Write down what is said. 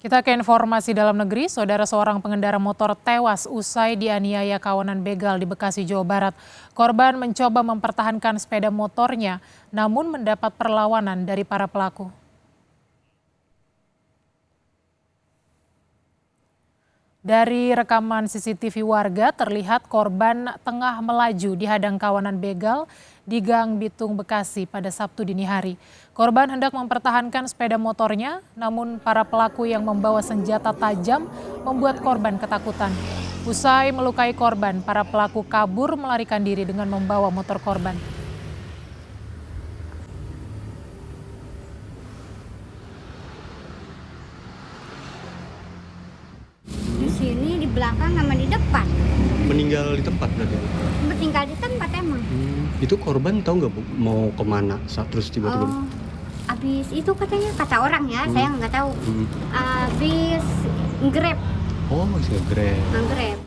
Kita ke informasi dalam negeri, saudara seorang pengendara motor tewas usai dianiaya kawanan begal di Bekasi, Jawa Barat. Korban mencoba mempertahankan sepeda motornya, namun mendapat perlawanan dari para pelaku. Dari rekaman CCTV warga terlihat korban tengah melaju dihadang kawanan begal di Gang Bitung, Bekasi pada Sabtu dini hari. Korban hendak mempertahankan sepeda motornya, namun para pelaku yang membawa senjata tajam membuat korban ketakutan. Usai melukai korban, para pelaku kabur melarikan diri dengan membawa motor korban. Di sini, di belakang sama di depan. Meninggal di tempat berarti? Meninggal di tempat emang. Itu korban tahu nggak Bu mau kemana saat terus tiba-tiba? Oh, abis itu katanya kata orang ya, saya nggak tahu. Abis Grab. Oh, masih Grab. Grab.